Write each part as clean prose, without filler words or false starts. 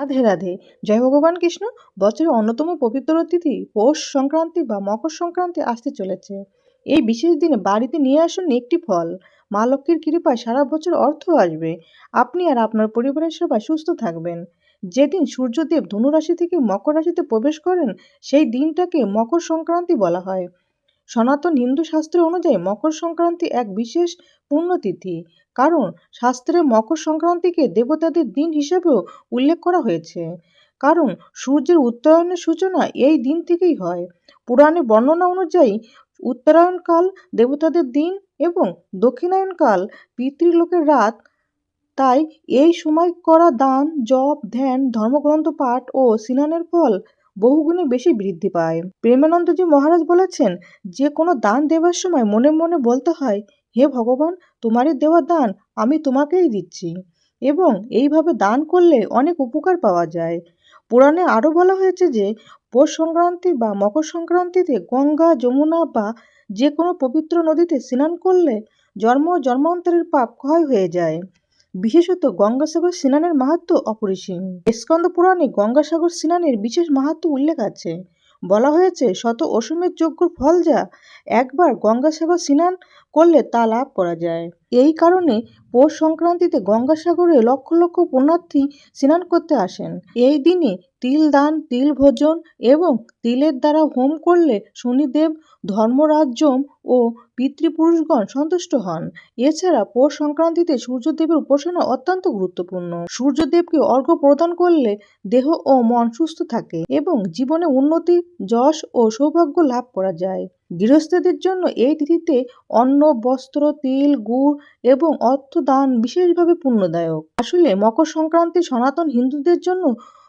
রাধে রাধে। জয় ভগবান কৃষ্ণ। বছরের অন্যতম পবিত্র তিথি পৌষ সংক্রান্তি বা মকর সংক্রান্তি আসতে চলেছে। এই বিশেষ দিনে বাড়িতে নিয়ে আসুন একটি ফল। মা লক্ষ্মীর কৃপায় সারা বছর অর্থ আসবে। আপনি আর আপনার পরিবারের সবাই সুস্থ থাকবেন। যেদিন সূর্যদেব ধনু রাশি থেকে মকর রাশিতে প্রবেশ করেন, সেই দিনটাকে মকর সংক্রান্তি বলা হয়। সনাতন হিন্দু শাস্ত্র অনুযায়ী মকর সংক্রান্তি এক বিশেষ পুণ্যতিথি, কারণ শাস্ত্রে মকর সংক্রান্তিকে দেবতাদের দিন হিসেবেও উল্লেখ করা হয়েছে। কারণ সূর্যের উত্তরায়ণের সূচনা এই দিন থেকেই হয়। পুরাণে বর্ণনা অনুযায়ী উত্তরায়ণকাল দেবতাদের দিন এবং দক্ষিণায়নকাল পিতৃলোকের রাত। তাই এই সময় করা দান, জপ, ধ্যান, ধর্মগ্রন্থ পাঠ ও স্নানের ফল বহুগুণে বেশি বৃদ্ধি পায়। প্রেমানন্দজি মহারাজ বলেছেন, যে কোনো দান দেওয়ার সময় মনে মনে বলতে হয়, হে ভগবান, তোমারই দেওয়া দান আমি তোমাকেই দিচ্ছি। এবং এইভাবে দান করলে অনেক উপকার পাওয়া যায়। পুরাণে আরও বলা হয়েছে যে পৌষ সংক্রান্তি বা মকর সংক্রান্তিতে গঙ্গা, যমুনা বা যে কোনো পবিত্র নদীতে স্নান করলে জন্ম জন্মান্তরের পাপ ক্ষয় হয়ে যায়। বিশেষত গঙ্গাসাগর স্নানের মাহাত্ম্য অপরিসীম। স্কন্দ পুরাণে গঙ্গাসাগর স্নানের বিশেষ মাহাত্ম্য উল্লেখ আছে। বলা হয়েছে, শত অশ্বমেধ যজ্ঞর ফল যা একবার গঙ্গাসাগর স্নান করলে তা লাভ করা যায়। এই কারণে পৌষ সংক্রান্তিতে গঙ্গাসাগরে লক্ষ লক্ষ পুণ্যার্থী স্নান করতে আসেন। এই দিনে তিল দান, তিল ভোজন এবং তিলের দ্বারা হোম করলে শনিদেব, ধর্মরাজ্যম ও পিতৃপুরুষগণ সন্তুষ্ট হন। এছাড়া পৌষ সংক্রান্তিতে সূর্যদেবের উপাসনা অত্যন্ত গুরুত্বপূর্ণ। সূর্যদেবকে অর্ঘ্য প্রদান করলে দেহ ও মন সুস্থ থাকে এবং জীবনে উন্নতি, যশ ও সৌভাগ্য লাভ করা যায়। গৃহস্থদের জন্য এই তিথিতে অন্ন, বস্ত্র, তিল, গুড় এবং অর্থ দান বিশেষভাবে পুণ্যদায়ক। আসলে মকর সংক্রান্তি সনাতন হিন্দুদের জন্য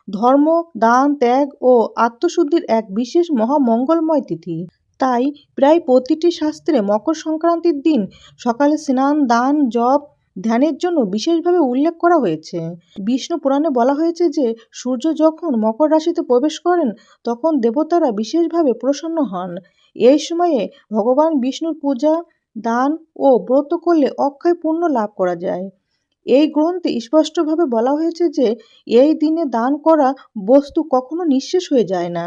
ধর্ম, দান, ত্যাগ ও আত্মশুদ্ধির এক বিশেষ মহামঙ্গলময় তিথি। তাই প্রায় প্রতিটি শাস্ত্রে মকর সংক্রান্তির দিন সকালে স্নান, দান, জপ, ধ্যানের জন্য বিশেষভাবে উল্লেখ করা হয়েছে। বিষ্ণু পুরাণে বলা হয়েছে যে সূর্য যখন মকর রাশিতে প্রবেশ করেন তখন দেবতারা বিশেষভাবে প্রসন্ন হন। এই সময়ে ভগবান বিষ্ণুর পূজা, দান ও ব্রত করলে অক্ষয় পুণ্য লাভ করা যায়। এই গ্রন্থে স্পষ্টভাবে বলা হয়েছে যে এই দিনে দান করা বস্তু কখনো নিঃশেষ হয়ে যায় না।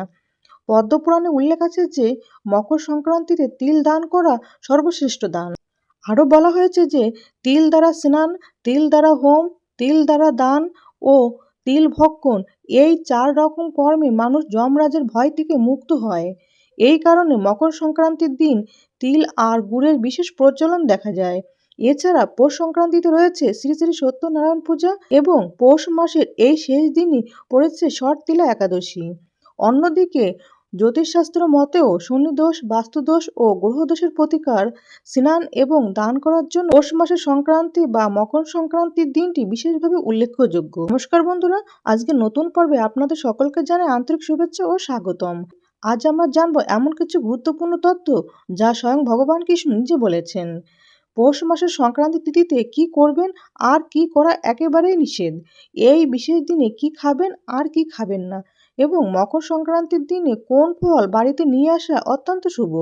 পদ্মপুরাণে উল্লেখ আছে যে মকর সংক্রান্তিতে তিল দান করা সর্বশ্রেষ্ঠ দান। আরও বলা হয়েছে যে তিল দ্বারা স্নান, তিল দ্বারা হোম, তিল দ্বারা দান ও তিল ভক্ষণ, এই 4 রকম কর্মে মানুষ যমরাজের ভয় থেকে মুক্ত হয়। এই কারণে মকর সংক্রান্তির দিন তিল আর গুড়ের বিশেষ প্রচলন দেখা যায়। এছাড়া পৌষ সংক্রান্তিতে রয়েছে শ্রী শ্রী সত্যনারায়ণ পূজা এবং পৌষ মাসের এই শেষ দিনই পড়েছে শর্তিলা একাদশী। অন্যদিকে জ্যোতিষশাস্ত্র মতেও শনিদোষ, বাস্তুদোষ ও গ্রহদোষের প্রতিকার, স্নান এবং দান করার জন্য পৌষ মাসের সংক্রান্তি বা মকর সংক্রান্তির দিনটি বিশেষভাবে উল্লেখযোগ্য। নমস্কার বন্ধুরা, আজকে নতুন পর্বে আপনাদের সকলকে জানাই আন্তরিক শুভেচ্ছা ও স্বাগতম। আজ আমরা জানবো এমন কিছু গুরুত্বপূর্ণ তথ্য যা স্বয়ং ভগবান কৃষ্ণ নিজে বলেছেন। পৌষ মাসের সংক্রান্তি তিথিতে কি করবেন আর কি করা একেবারেই নিষেধ, এই বিশেষ দিনে কি খাবেন আর কি খাবেন না, এবং মকর সংক্রান্তির দিনে কোন ফল বাড়িতে নিয়ে আসা অত্যন্ত শুভ।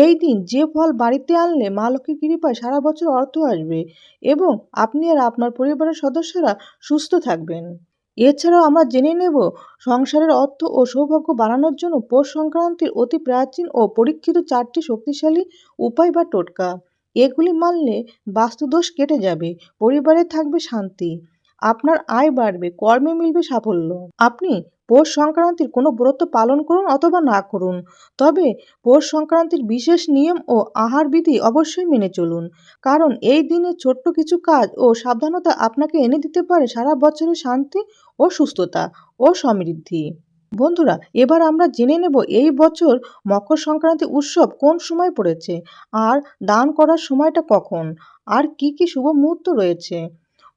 এই দিন যে ফল বাড়িতে আনলে মা লক্ষ্মীর কৃপায় সারা বছর অর্থ আসবে এবং আপনি আর আপনার পরিবারের সদস্যরা সুস্থ থাকবেন। এছাড়াও আমরা জেনে নেব সংসারের অর্থ ও সৌভাগ্য বাড়ানোর জন্য পৌষ সংক্রান্তির অতি প্রাচীন ও পরীক্ষিত 4টি শক্তিশালী উপায় বা টোটকা। এগুলি মানলে বাস্তুদোষ কেটে যাবে, পরিবারে থাকবে শান্তি, আপনার আয় বাড়বে, কর্মে মিলবে সাফল্য। আপনি পৌষ সংক্রান্তির কোনো ব্রত পালন করুন অথবা না করুন, তবে পৌষ সংক্রান্তির বিশেষ নিয়ম ও আহার বিধি অবশ্যই মেনে চলুন, কারণ এই দিনে ছোট্ট কিছু কাজ ও সাবধানতা আপনাকে এনে দিতে পারে সারা বছরের শান্তি ও সুস্থতা ও সমৃদ্ধি। বন্ধুরা, এবার আমরা জেনে নেব এই বছর মকর সংক্রান্তি উৎসব কোন সময় পড়েছে, আর দান করার সময়টা কখন, আর কি কি শুভ মুহূর্ত রয়েছে।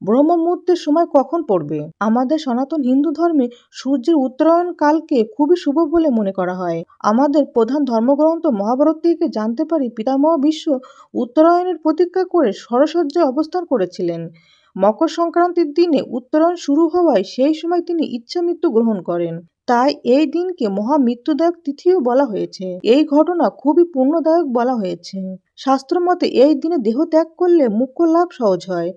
ব্রহ্ম মুহূর্তের সময় কখন পড়বে। আমাদের সনাতন হিন্দু ধর্মে সূর্যের উত্তরায়ণ কালকে খুবই শুভ বলে মনে করা হয়। আমাদের প্রধান ধর্মগ্রন্থ মহাভারত থেকে জানতে পারি পিতামহ ভীষ্ম উত্তরায়ণের প্রতীক্ষা করে সরসজ্জায় অবস্থান করেছিলেন। মকর সংক্রান্তির দিনে উত্তরায়ণ শুরু হওয়ায় সেই সময় তিনি ইচ্ছা মৃত্যু গ্রহণ করেন। তাই এই দিনকে মহামৃত্যুদায়ক তিথিও বলা হয়েছে। এই ঘটনা খুবই পুণ্যদায়ক বলা হয়েছে। শাস্ত্র মতে এই দিনে দেহ ত্যাগ করলে মোক্ষ লাভ সহজ হয়।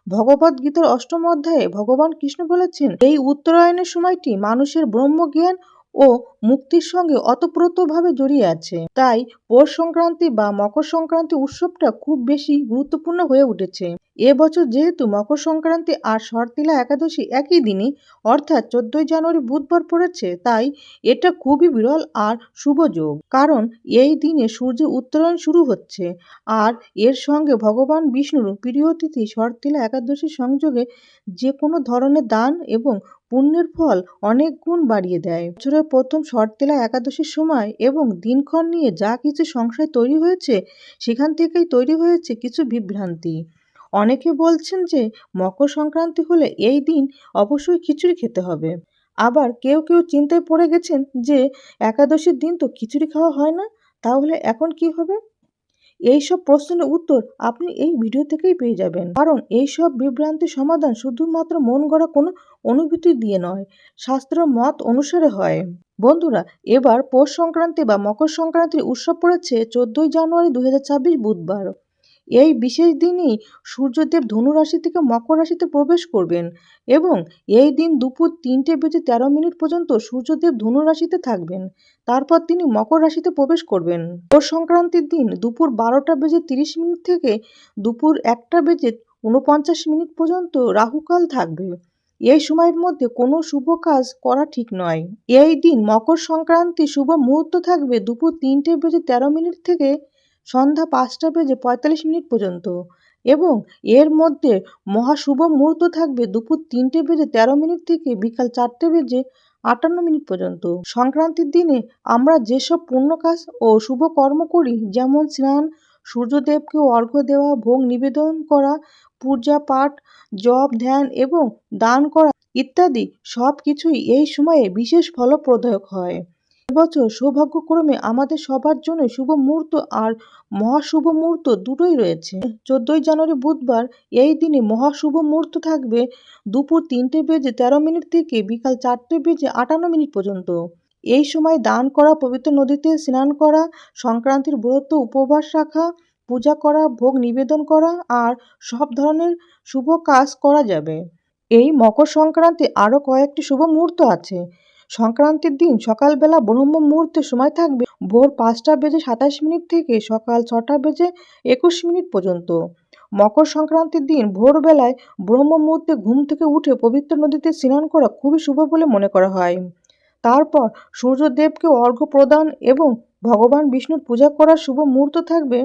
ভগবদ্গীতার অষ্টম অধ্যায়ে ভগবান কৃষ্ণ বলেছেন, এই উত্তরায়ণের সময়টি মানুষের ব্রহ্মজ্ঞান ও মুক্তির সঙ্গে ওতপ্রোতভাবে জড়িয়ে আছে। তাই পৌষ সংক্রান্তি বা মকর সংক্রান্তি উৎসবটা খুব বেশি গুরুত্বপূর্ণ হয়ে উঠেছে। এবছর যেহেতু মকর সংক্রান্তি আর শর্তিলা একাদশী একই দিনই অর্থাৎ 14ই জানুয়ারি বুধবার পড়েছে, তাই এটা খুবই বিরল আর শুভ যোগ। কারণ এই দিনে সূর্যের উত্তরায়ণ শুরু হচ্ছে আর এর সঙ্গে ভগবান বিষ্ণুর প্রিয় তিথি শর্তিলা একাদশীর সংযোগে যে কোনো ধরনের দান এবং পুণ্যের ফল অনেক গুণ বাড়িয়ে দেয়। বছরের প্রথম শর্তিলা একাদশীর সময় এবং দিনক্ষণ নিয়ে যা কিছু সংশয় তৈরি হয়েছে, সেখান থেকেই তৈরি হয়েছে কিছু বিভ্রান্তি। অনেকে বলছেন যে মকর সংক্রান্তি হলে এই দিন অবশ্যই খিচুড়ি খেতে হবে। আবার কেউ কেউ চিন্তায় পড়ে গেছেন যে একাদশীর দিন তো খিচুড়ি খাওয়া হয় না, তাহলে এখন কি হবে? এই সব প্রশ্নের উত্তর আপনি এই ভিডিও থেকেই পেয়ে যাবেন। কারণ এই সব বিভ্রান্তির সমাধান শুধুমাত্র মন গড়া কোনো অনুভূতি দিয়ে নয়, শাস্ত্র মত অনুসারে হয়। বন্ধুরা, এবার পৌষ সংক্রান্তি বা মকর সংক্রান্তির উৎসব পড়েছে 14ই জানুয়ারি 2026 বুধবার। এই বিশেষ দিনেই সূর্যদেব ধনু রাশি থেকে মকর রাশিতে প্রবেশ করবেন এবং এই দিন দুপুর 3:13 পর্যন্ত সূর্যদেব ধনু রাশিতে থাকবেন। তারপর তিনি মকর রাশিতে প্রবেশ করবেন। পৌষ সংক্রান্তির দিন দুপুর 12:30 থেকে দুপুর 1:49 পর্যন্ত রাহুকাল থাকবে। এই সময়ের মধ্যে কোনো শুভ কাজ করা ঠিক নয়। এই দিন মকর সংক্রান্তি শুভ মুহূর্ত থাকবে দুপুর 3:13 থেকে সন্ধ্যা 5:45 পর্যন্ত এবং এর মধ্যে মহাশুভ মুহূর্ত থাকবে দুপুর 3:13 থেকে বিকাল 4:58 পর্যন্ত। সংক্রান্তির দিনে আমরা যেসব পুণ্য কাজ ও শুভ কর্ম করি, যেমন স্নান, সূর্যদেবকে অর্ঘ্য দেওয়া, ভোগ নিবেদন করা, পূজা পাঠ, জপ ধ্যান এবং দান করা ইত্যাদি সব কিছুই এই সময়ে বিশেষ ফলপ্রদায়ক হয়। এবছর সৌভাগ্যক্রমে আমাদের সবার জন্য শুভ মুহূর্ত আর মহাশুভ মুহূর্ত দুটোই রয়েছে। 14ই জানুয়ারি বুধবার এই দিনে মহাশুভ মুহূর্ত থাকবে দুপুর 3:13 থেকে বিকাল 4:58 পর্যন্ত। এই সময় দান করা, পবিত্র নদীতে স্নান করা, সংক্রান্তির ব্রত উপবাস রাখা, পূজা করা, ভোগ নিবেদন করা আর সব ধরনের শুভ কাজ করা যাবে। এই মকর সংক্রান্তি আরও কয়েকটি শুভ মুহূর্ত আছে। সংক্রান্তির দিন সকালবেলা ব্রহ্ম মুহূর্তের সময় থাকবে ভোর 5:27 থেকে সকাল 6:21 পর্যন্ত। মকর সংক্রান্তির দিন ভোরবেলায় ব্রহ্ম মুহূর্তে ঘুম থেকে উঠে পবিত্র নদীতে স্নান করা খুবই শুভ বলে মনে করা হয়। তারপর সূর্যদেবকে অর্ঘ্য প্রদান এবং ভগবান বিষ্ণুর পূজা করার শুভ মুহূর্ত থাকবে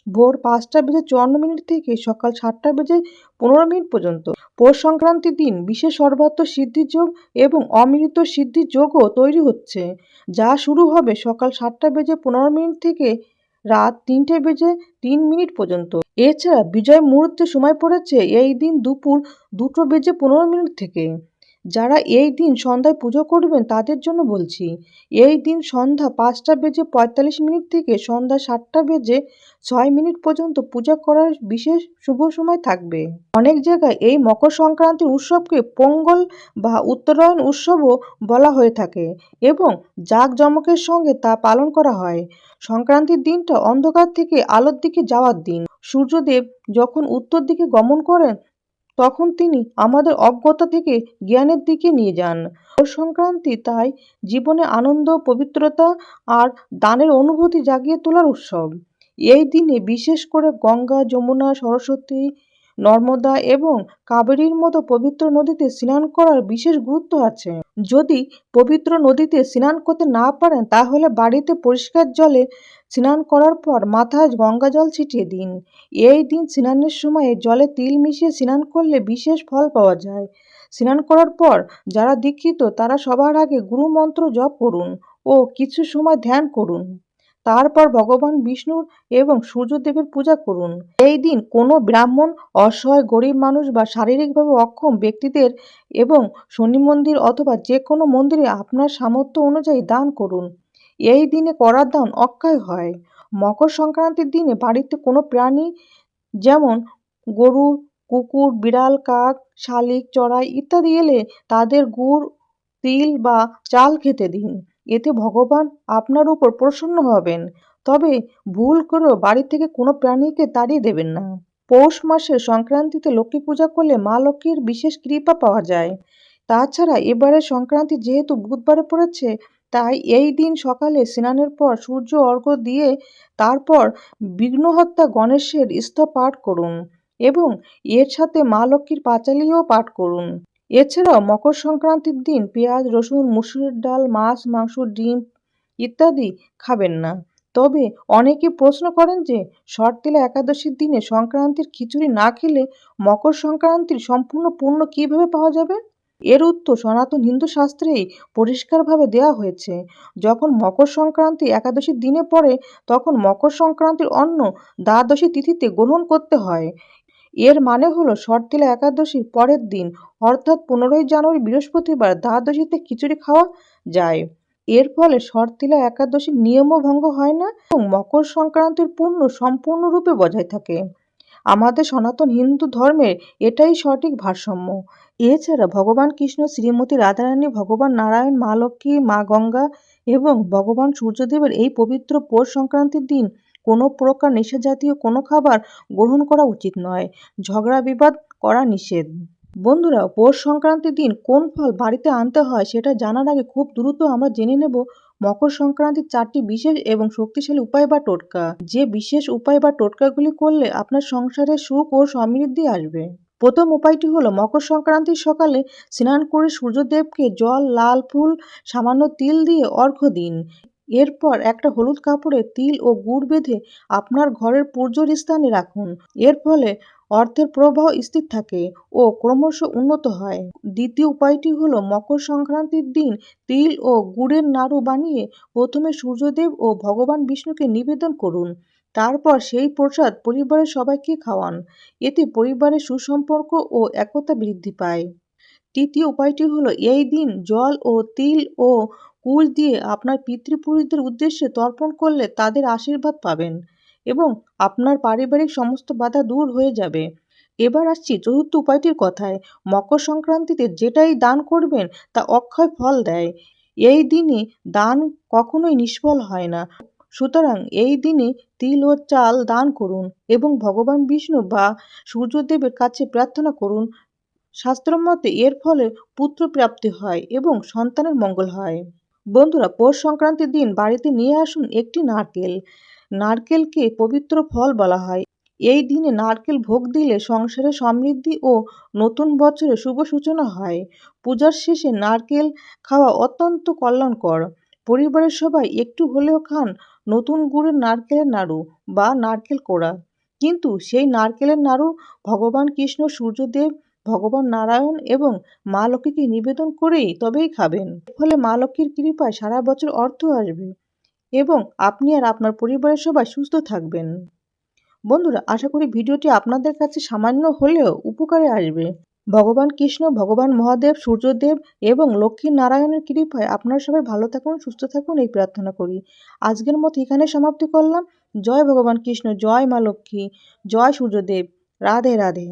ভোর 5:54 থেকে সকাল 7:15 পর্যন্ত। পৌষ সংক্রান্তির দিন বিশেষ সর্বাত্ম সিদ্ধির যোগ এবং অমৃত সিদ্ধির যোগও তৈরি হচ্ছে, যা শুরু হবে সকাল 7:15 থেকে রাত 3:03 পর্যন্ত। এছাড়া বিজয় মুহূর্তের সময় পড়েছে এই দিন দুপুর 2:15 থেকে। যারা এই দিন সন্ধ্যায় পুজো করবেন তাদের জন্য বলছি, এই দিন সন্ধ্যা 5:45 থেকে সন্ধ্যা 7:06 পর্যন্ত পূজা করার বিশেষ শুভ সময় থাকবে। অনেক জায়গায় এই মকর সংক্রান্তির উৎসবকে পোঙ্গল বা উত্তরায়ণ উৎসবও বলা হয়ে থাকে এবং জাঁকজমকের সঙ্গে তা পালন করা হয়। সংক্রান্তির দিনটা অন্ধকার থেকে আলোর দিকে যাওয়ার দিন। সূর্যদেব যখন উত্তর দিকে গমন করেন, তখন তিনি আমাদের অজ্ঞতা থেকে জ্ঞানের দিকে নিয়ে যান। পৌষ সংক্রান্তি তাই জীবনে আনন্দ, পবিত্রতা আর দানের অনুভূতি জাগিয়ে তোলার উৎসব। এই দিনে বিশেষ করে গঙ্গা, যমুনা, সরস্বতী, নর্মদা এবং কাবেরীর মতো পবিত্র নদীতে স্নান করার বিশেষ গুরুত্ব আছে। যদি পবিত্র নদীতে স্নান করতে না পারেন, তাহলে বাড়িতে পরিষ্কার জলে স্নান করার পর মাথায় গঙ্গা জল ছিটিয়ে দিন। এই দিন স্নানের সময় জলে তিল মিশিয়ে স্নান করলে বিশেষ ফল পাওয়া যায়। স্নান করার পর যারা দীক্ষিত তারা সবার আগে গুরু মন্ত্র জপ করুন ও কিছু সময় ধ্যান করুন। তারপর ভগবান বিষ্ণুর এবং সূর্যদেবের পূজা করুন। এই দিন কোনো ব্রাহ্মণ, অসহায় গরিব মানুষ বা শারীরিকভাবে অক্ষম ব্যক্তিদের এবং শনি মন্দির অথবা যে কোনো মন্দিরে আপনার সামর্থ্য অনুযায়ী দান করুন। এই দিনে করার দান অক্ষয় হয়। মকর সংক্রান্তির দিনে বাড়িতে কোনো প্রাণী যেমন গরু, কুকুর, বিড়াল, কাক, শালিক, চড়াই ইত্যাদি এলে তাদের গুড়, তিল বা চাল খেতে দিন। এতে ভগবান আপনার উপর প্রসন্ন হবেন। তবে ভুল করেও বাড়ি থেকে কোনো প্রাণীকে তাড়িয়ে দেবেন না। পৌষ মাসের সংক্রান্তিতে লক্ষ্মী পূজা করলে মা লক্ষ্মীর বিশেষ কৃপা পাওয়া যায়। তাছাড়া এবারের সংক্রান্তি যেহেতু বুধবারে পড়েছে, তাই এই দিন সকালে স্নানের পর সূর্য অর্ঘ্য দিয়ে তারপর বিঘ্নহর্তা গণেশের স্তব পাঠ করুন এবং এর সাথে মা লক্ষ্মীর পাঁচালীও পাঠ করুন। এছাড়াও মকর সংক্রান্তির দিন পেঁয়াজ, রসুন, মুসুরির ডাল, মাছ, মাংস, ডিম ইত্যাদি খাবেন না। তবে অনেকে প্রশ্ন করেন যে শর্তিলা একাদশীর দিনে সংক্রান্তির খিচুড়ি না খেলে মকর সংক্রান্তির সম্পূর্ণ পুণ্য কিভাবে পাওয়া যাবে? এর উত্তর সনাতন হিন্দু শাস্ত্রেই পরিষ্কারভাবে দেওয়া হয়েছে। যখন মকর সংক্রান্তি একাদশীর দিনে পড়ে তখন মকর সংক্রান্তির অন্ন দ্বাদশী তিথিতে গ্রহণ করতে হয়। এর মানে হলো শর্তিলা একাদশীর পরের দিন অর্থাৎ 15ই জানুয়ারি বৃহস্পতিবার দ্বাদশীতে খিচুড়ি খাওয়া যায়। এর ফলে শর্তিলা একাদশীর নিয়মও ভঙ্গ হয় না এবং মকর সংক্রান্তির পুণ্য সম্পূর্ণরূপে বজায় থাকে। আমাদের সনাতন হিন্দু ধর্মের এটাই সঠিক ভারসাম্য। এছাড়া ভগবান কৃষ্ণ, শ্রীমতী রাধারানী, ভগবান নারায়ণ, মা লক্ষ্মী, মা গঙ্গা এবং ভগবান সূর্যদেবের এই পবিত্র পৌষ সংক্রান্তির দিন কোনো প্রকার নেশাজাতীয় কোনো খাবার গ্রহণ করা উচিত নয়। ঝগড়া বিবাদ করা নিষেধ। বন্ধুরা, পৌষ সংক্রান্তির দিন কোন ফল বাড়িতে আনতে হয় সেটা জানার আগে খুব দ্রুত আমরা জেনে নেব মকর সংক্রান্তির 4টি বিশেষ এবং শক্তিশালী উপায় বা টোটকা। যে বিশেষ উপায় বা টোটকাগুলি করলে আপনার সংসারে সুখ ও সমৃদ্ধি আসবে। প্রথম উপায়টি হলো মকর সংক্রান্তির সকালে স্নান করে সূর্যদেবকে জল, লাল ফুল, সামান্য তিল দিয়ে অর্ঘ্য দিন। এরপর একটা হলুদ কাপড়ে তিল ও গুড় বেঁধে আপনার ঘরের পূজোর স্থানে রাখুন। এর ফলে অর্থের প্রবাহ স্থির থাকে ও ক্রমশ উন্নত হয়। দ্বিতীয় উপায়টি হলো মকর সংক্রান্তির দিন তিল ও গুড়ের নাড়ু বানিয়ে প্রথমে সূর্যদেব ও ভগবান বিষ্ণুকে নিবেদন করুন। তারপর সেই প্রসাদ পরিবারের সবাইকে খাওয়ান। এতে পরিবারের সুসম্পর্ক ও একতা বৃদ্ধি পায়। তৃতীয় উপায়টি হলো এই দিন জল ও তিল ও কুশ দিয়ে আপনার পিতৃপুরুষদের উদ্দেশ্যে তর্পণ করলে তাদের আশীর্বাদ পাবেন এবং আপনার পারিবারিক সমস্ত বাধা দূর হয়ে যাবে। এবার আসছি চতুর্থ উপায়টির কথায়। মকর সংক্রান্তিতে যেটাই দান করবেন তা অক্ষয় ফল দেয়। এই দিনে দান কখনোই নিষ্ফল হয় না। সুতরাং এই দিনে তিল ও চাল দান করুন এবং ভগবান বিষ্ণু বা সূর্যদেবের কাছে প্রার্থনা করুন। শাস্ত্রমতে এর ফলে পুত্র প্রাপ্তি হয় এবং সন্তানের মঙ্গল হয়। বন্ধুরা, পৌষ সংক্রান্তির দিন বাড়িতে নিয়ে আসুন একটি নারকেল। নারকেলকে পবিত্র ফল বলা হয়। এই দিনে নারকেল ভোগ দিলে সংসারে সমৃদ্ধি ও নতুন বছরের শুভ সূচনা হয়। পূজার শেষে নারকেল খাওয়া অত্যন্ত কল্যাণকর। পরিবারের সবাই একটু হলেও খান নতুন গুড়ের নারকেলের নাড়ু বা নারকেল কোড়া। কিন্তু সেই নারকেলের নাড়ু ভগবান কৃষ্ণ, সূর্যদেব, ভগবান নারায়ণ এবং মা লক্ষ্মীকে নিবেদন করেই তবেই খাবেন। ফলে মা লক্ষ্মীর কৃপায় সারা বছর অর্থ আসবে এবং আপনি আর আপনার পরিবারের সবাই সুস্থ থাকবেন। বন্ধুরা, আশা করি ভিডিওটি আপনাদের কাছে সামান্য হলেও উপকারে আসবে। ভগবান কৃষ্ণ, ভগবান মহাদেব, সূর্যদেব এবং লক্ষ্মী নারায়ণের কৃপায় আপনারা সবাই ভালো থাকুন, সুস্থ থাকুন এই প্রার্থনা করি। আজকের মতো এখানে সমাপ্তি করলাম। জয় ভগবান কৃষ্ণ, জয় মা লক্ষ্মী, জয় সূর্যদেব। রাধে রাধে।